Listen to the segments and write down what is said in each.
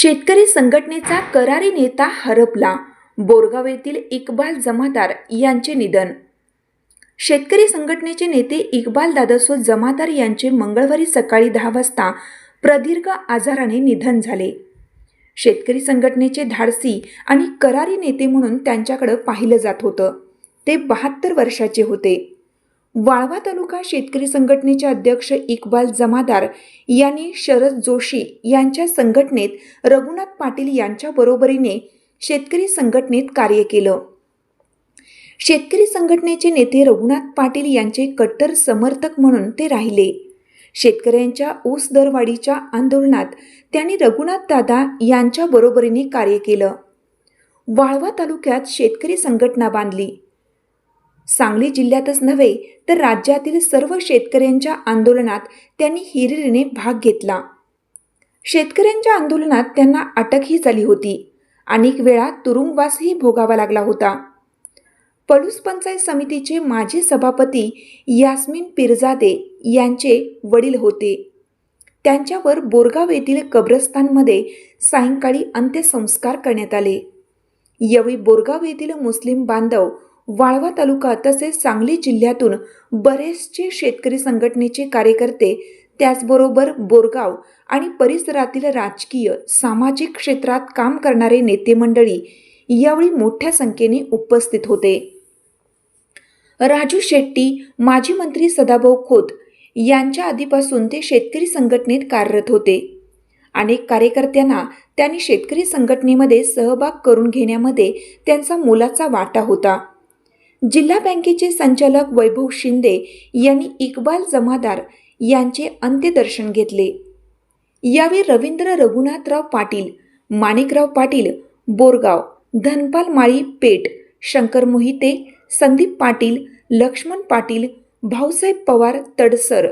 शेतकरी संघटनेचा करारी नेता हरपला. बोरगाव येथील इक्बाल जमादार यांचे निधन. शेतकरी संघटनेचे नेते इक्बाल दादासो जमादार यांचे मंगळवारी सकाळी 10 वाजता प्रदीर्घ आजाराने निधन झाले. शेतकरी संघटनेचे धाडसी आणि करारी नेते म्हणून त्यांच्याकडे पाहिलं जात होतं. ते 72 वर्षाचे होते. वाळवा तालुका शेतकरी संघटनेचे अध्यक्ष इक्बाल जमादार यांनी शरद जोशी यांच्या संघटनेत रघुनाथ पाटील यांच्या बरोबरीने शेतकरी संघटनेत कार्य केलं. शेतकरी संघटनेचे नेते रघुनाथ पाटील यांचे कट्टर समर्थक म्हणून ते राहिले. शेतकऱ्यांच्या ऊस दरवाढीच्या आंदोलनात त्यांनी रघुनाथ दादा यांच्या बरोबरीने कार्य केलं. वाळवा तालुक्यात शेतकरी संघटना बांधली. सांगली जिल्ह्यातच नव्हे तर राज्यातील सर्व शेतकऱ्यांच्या आंदोलनात त्यांनी हिरिरीने भाग घेतला. शेतकऱ्यांच्या आंदोलनात त्यांना अटकही झाली होती. अनेक वेळा तुरुंगवासही भोगावा लागला होता. पलूस पंचायत समितीचे माजी सभापती यास्मीन पिरजादे यांचे वडील होते. त्यांच्यावर बोरगाव येथील कब्रस्तानमध्ये सायंकाळी अंत्यसंस्कार करण्यात आले. यावेळी बोरगाव येथील मुस्लिम बांधव, वाळवा तालुका तसेच सांगली जिल्ह्यातून बरेचसे शेतकरी संघटनेचे कार्यकर्ते, त्याचबरोबर बोरगाव आणि परिसरातील राजकीय सामाजिक क्षेत्रात काम करणारे नेते मंडळी यावेळी मोठ्या संख्येने उपस्थित होते. राजू शेट्टी, माजी मंत्री सदाभाऊ खोत यांच्या आधीपासून ते शेतकरी संघटनेत कार्यरत होते. अनेक कार्यकर्त्यांना त्यांनी शेतकरी संघटनेमध्ये सहभाग करून घेण्यामध्ये त्यांचा मोलाचा वाटा होता. जिल्हा बँकेचे संचालक वैभव शिंदे यांनी इक्बाल जमादार यांचे अंत्यदर्शन घेतले. यावेळी रवींद्र रघुनाथराव पाटील, माणिकराव पाटील बोरगाव, धनपाल माळी पेठ, शंकर मोहिते, संदीप पाटील, लक्ष्मण पाटील, भाऊसाहेब पवार तडसर,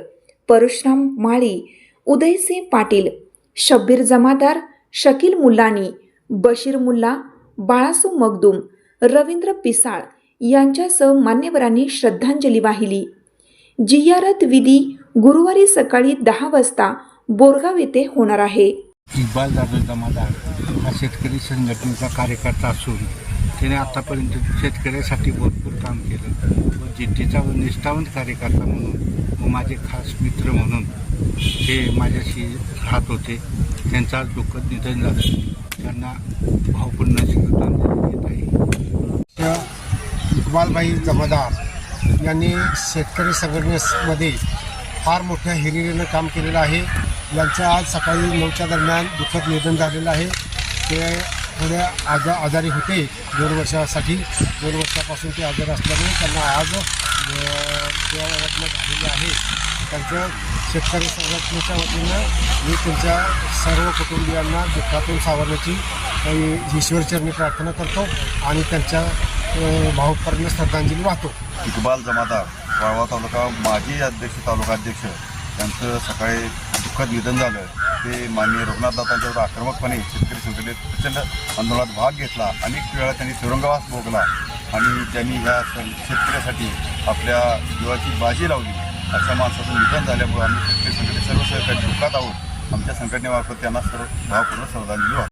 परशुराम माळी, उदयसिंह पाटील, शब्बीर जमादार, शकील मुल्लानी, बशीर मुल्ला, बाळासू मगदूम, रवींद्र पिसाळ यांच्यासह मान्यवरांनी श्रद्धांजली वाहिली. जियारत विधी गुरुवारी सकाळी 10 वाजता बोरगाव येथे होणार आहे. इक्बाल दादा जमादार हा शेतकरी संघटनेचा कार्यकर्ता असून त्याने आतापर्यंत शेतकऱ्यासाठी भरपूर काम केलं व जिद्दीचा व निष्ठावंत कार्यकर्ता म्हणून व माझे खास मित्र म्हणून ते माझ्याशी राहत होते. त्यांचं आज दुःखद निधन झालं. त्यांना भावपूर्ण श्रद्धांजली देत आहे. इक्बालभाई जमादार यांनी शेतकरी संघटनेमध्ये फार मोठ्या हिरिरीनं काम केलेलं आहे. यांचं आज सकाळी 9च्या दरम्यान दुःखद निधन झालेलं आहे. ते थोड्या आजारी होते 2 वर्षासाठी. 2 वर्षापासून ते आजारी असल्यामुळे त्यांना आज देवावतनं झालेली आहे. त्यांचं शेतकरी संघटनेच्या वतीनं मी त्यांच्या सर्व कुटुंबियांना दुःखातून सावरण्याची ईश्वरचरणी प्रार्थना करतो आणि त्यांच्या भावपूर्ण श्रद्धांजली वाहतो. इक्बाल जमादार, वाळवा तालुका माजी अध्यक्ष, तालुका अध्यक्ष, त्यांचं सकाळी दुःखद निधन झालं. ते माननीय रघुनाथदादांच्यावर आक्रमकपणे शेतकरी संघटनेत प्रचंड आंदोलनात भाग घेतला. अनेक वेळा त्यांनी तुरुंगवास भोगला आणि त्यांनी ह्या शेतकऱ्यासाठी आपल्या जीवाची बाजी लावली. अशा माणसाचं निधन झाल्यामुळे आम्ही शेतकरी संघटनेत सर्व सहकारी दुःखात आहोत. आमच्या संघटनेमार्फत त्यांना सर्व भावपूर्ण श्रद्धांजली वाहतो.